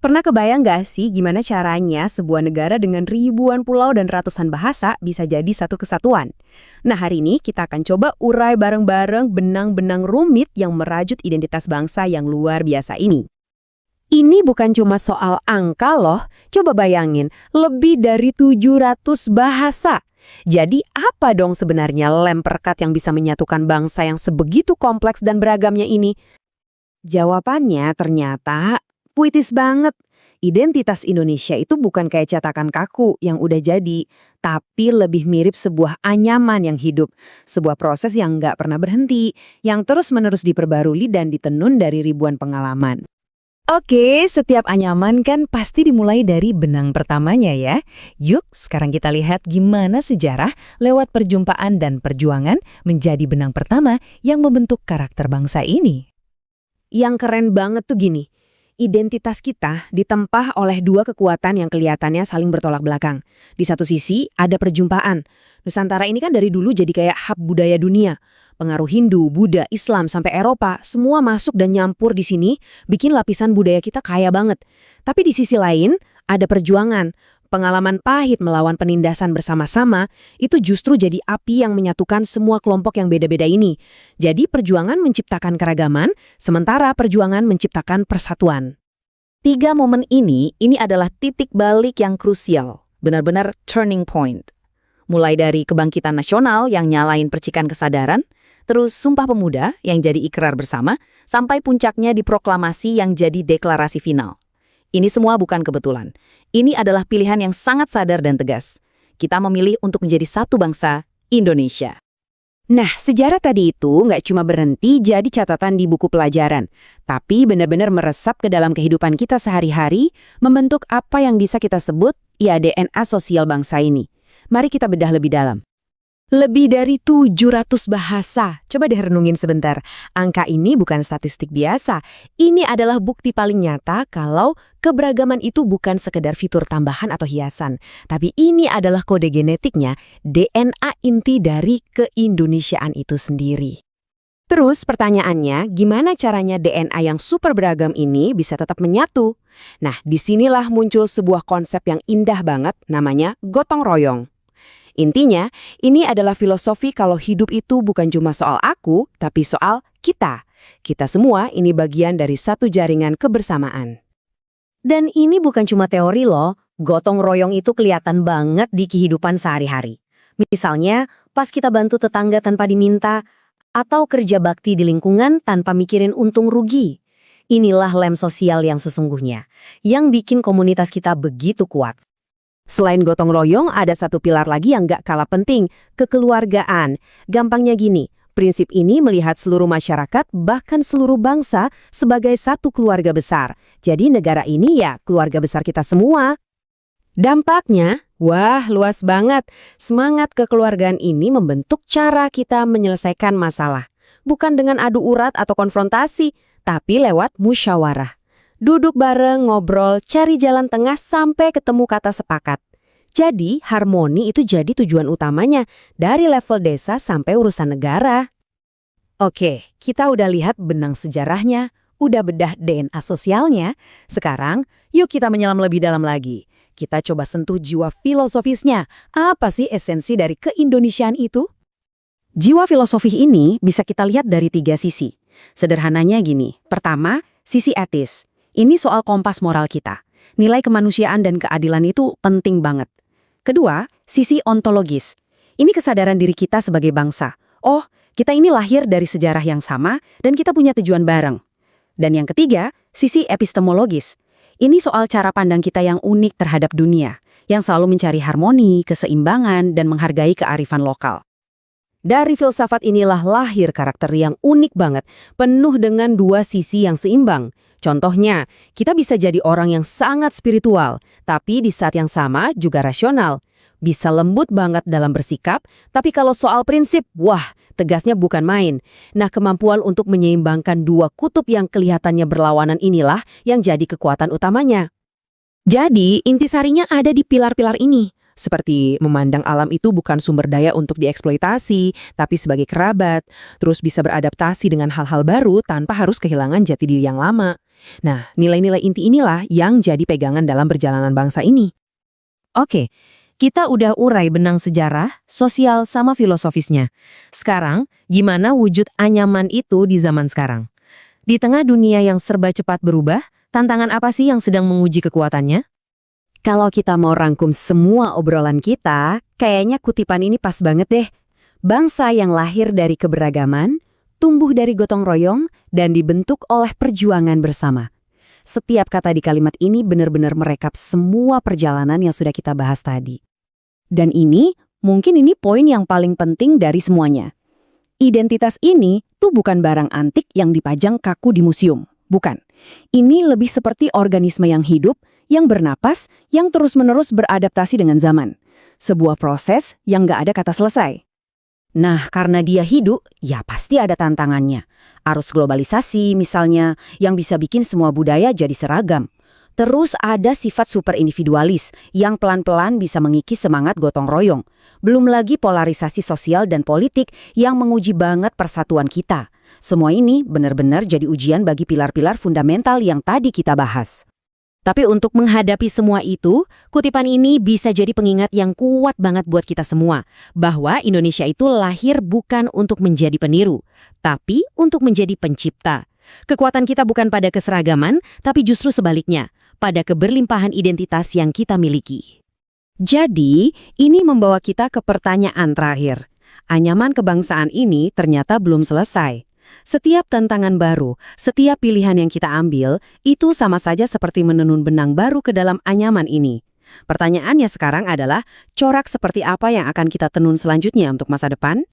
Pernah kebayang nggak sih gimana caranya sebuah negara dengan ribuan pulau dan ratusan bahasa bisa jadi satu kesatuan? Nah, hari ini kita akan coba urai bareng-bareng benang-benang rumit yang merajut identitas bangsa yang luar biasa ini. Ini bukan cuma soal angka loh, coba bayangin, lebih dari 700 bahasa. Jadi apa dong sebenarnya lem perekat yang bisa menyatukan bangsa yang sebegitu kompleks dan beragamnya ini? Jawabannya ternyata puitis banget. Identitas Indonesia itu bukan kayak cetakan kaku yang udah jadi, tapi lebih mirip sebuah anyaman yang hidup. Sebuah proses yang nggak pernah berhenti, yang terus-menerus diperbarui dan ditenun dari ribuan pengalaman. Oke, setiap anyaman kan pasti dimulai dari benang pertamanya ya. Yuk, sekarang kita lihat gimana sejarah lewat perjumpaan dan perjuangan menjadi benang pertama yang membentuk karakter bangsa ini. Yang keren banget tuh gini, identitas kita ditempah oleh dua kekuatan yang kelihatannya saling bertolak belakang. Di satu sisi ada perjumpaan. Nusantara ini kan dari dulu jadi kayak hub budaya dunia. Pengaruh Hindu, Buddha, Islam, sampai Eropa, semua masuk dan nyampur di sini, bikin lapisan budaya kita kaya banget. Tapi di sisi lain, ada perjuangan. Pengalaman pahit melawan penindasan bersama-sama, itu justru jadi api yang menyatukan semua kelompok yang beda-beda ini. Jadi perjuangan menciptakan keragaman, sementara perjuangan menciptakan persatuan. Tiga momen ini adalah titik balik yang krusial, benar-benar turning point. Mulai dari kebangkitan nasional yang nyalain percikan kesadaran, terus Sumpah Pemuda yang jadi ikrar bersama, sampai puncaknya di proklamasi yang jadi deklarasi final. Ini semua bukan kebetulan. Ini adalah pilihan yang sangat sadar dan tegas. Kita memilih untuk menjadi satu bangsa, Indonesia. Nah, sejarah tadi itu nggak cuma berhenti jadi catatan di buku pelajaran, tapi benar-benar meresap ke dalam kehidupan kita sehari-hari, membentuk apa yang bisa kita sebut DNA sosial bangsa ini. Mari kita bedah lebih dalam. Lebih dari 700 bahasa. Coba deh renungin sebentar. Angka ini bukan statistik biasa. Ini adalah bukti paling nyata kalau keberagaman itu bukan sekedar fitur tambahan atau hiasan. Tapi ini adalah kode genetiknya, DNA inti dari keindonesiaan itu sendiri. Terus pertanyaannya, gimana caranya DNA yang super beragam ini bisa tetap menyatu? Nah, disinilah muncul sebuah konsep yang indah banget, namanya gotong royong. Intinya, ini adalah filosofi kalau hidup itu bukan cuma soal aku, tapi soal kita. Kita semua ini bagian dari satu jaringan kebersamaan. Dan ini bukan cuma teori loh, gotong royong itu kelihatan banget di kehidupan sehari-hari. Misalnya, pas kita bantu tetangga tanpa diminta, atau kerja bakti di lingkungan tanpa mikirin untung rugi. Inilah lem sosial yang sesungguhnya, yang bikin komunitas kita begitu kuat. Selain gotong royong, ada satu pilar lagi yang gak kalah penting, kekeluargaan. Gampangnya gini, prinsip ini melihat seluruh masyarakat, bahkan seluruh bangsa, sebagai satu keluarga besar. Jadi negara ini ya keluarga besar kita semua. Dampaknya, wah luas banget. Semangat kekeluargaan ini membentuk cara kita menyelesaikan masalah. Bukan dengan adu urat atau konfrontasi, tapi lewat musyawarah. Duduk bareng, ngobrol, cari jalan tengah sampai ketemu kata sepakat. Jadi, harmoni itu jadi tujuan utamanya dari level desa sampai urusan negara. Oke, kita udah lihat benang sejarahnya, udah bedah DNA sosialnya. Sekarang, yuk kita menyelam lebih dalam lagi. Kita coba sentuh jiwa filosofisnya. Apa sih esensi dari keindonesiaan itu? Jiwa filosofi ini bisa kita lihat dari 3 sisi. Sederhananya gini, pertama, sisi etis. Ini soal kompas moral kita. Nilai kemanusiaan dan keadilan itu penting banget. Kedua, sisi ontologis. Ini kesadaran diri kita sebagai bangsa. Oh, kita ini lahir dari sejarah yang sama dan kita punya tujuan bareng. Dan yang ketiga, sisi epistemologis. Ini soal cara pandang kita yang unik terhadap dunia, yang selalu mencari harmoni, keseimbangan, dan menghargai kearifan lokal. Dari filsafat inilah lahir karakter yang unik banget, penuh dengan 2 sisi yang seimbang. Contohnya, kita bisa jadi orang yang sangat spiritual, tapi di saat yang sama juga rasional. Bisa lembut banget dalam bersikap, tapi kalau soal prinsip, wah, tegasnya bukan main. Nah, kemampuan untuk menyeimbangkan 2 kutub yang kelihatannya berlawanan inilah yang jadi kekuatan utamanya. Jadi, intisarinya ada di pilar-pilar ini. Seperti memandang alam itu bukan sumber daya untuk dieksploitasi, tapi sebagai kerabat, terus bisa beradaptasi dengan hal-hal baru tanpa harus kehilangan jati diri yang lama. Nah, nilai-nilai inti inilah yang jadi pegangan dalam perjalanan bangsa ini. Oke, kita udah urai benang sejarah, sosial, sama filosofisnya. Sekarang, gimana wujud anyaman itu di zaman sekarang? Di tengah dunia yang serba cepat berubah, tantangan apa sih yang sedang menguji kekuatannya? Kalau kita mau rangkum semua obrolan kita, kayaknya kutipan ini pas banget deh. Bangsa yang lahir dari keberagaman, tumbuh dari gotong royong, dan dibentuk oleh perjuangan bersama. Setiap kata di kalimat ini benar-benar merekap semua perjalanan yang sudah kita bahas tadi. Dan mungkin ini poin yang paling penting dari semuanya. Identitas ini tuh bukan barang antik yang dipajang kaku di museum. Bukan. Ini lebih seperti organisme yang hidup, yang bernapas, yang terus-menerus beradaptasi dengan zaman. Sebuah proses yang nggak ada kata selesai. Nah, karena dia hidup, ya pasti ada tantangannya. Arus globalisasi misalnya, yang bisa bikin semua budaya jadi seragam. Terus ada sifat super individualis, yang pelan-pelan bisa mengikis semangat gotong royong. Belum lagi polarisasi sosial dan politik yang menguji banget persatuan kita. Semua ini benar-benar jadi ujian bagi pilar-pilar fundamental yang tadi kita bahas. Tapi untuk menghadapi semua itu, kutipan ini bisa jadi pengingat yang kuat banget buat kita semua, bahwa Indonesia itu lahir bukan untuk menjadi peniru, tapi untuk menjadi pencipta. Kekuatan kita bukan pada keseragaman, tapi justru sebaliknya, pada keberlimpahan identitas yang kita miliki. Jadi, ini membawa kita ke pertanyaan terakhir. Anyaman kebangsaan ini ternyata belum selesai. Setiap tantangan baru, setiap pilihan yang kita ambil, itu sama saja seperti menenun benang baru ke dalam anyaman ini. Pertanyaannya sekarang adalah, corak seperti apa yang akan kita tenun selanjutnya untuk masa depan?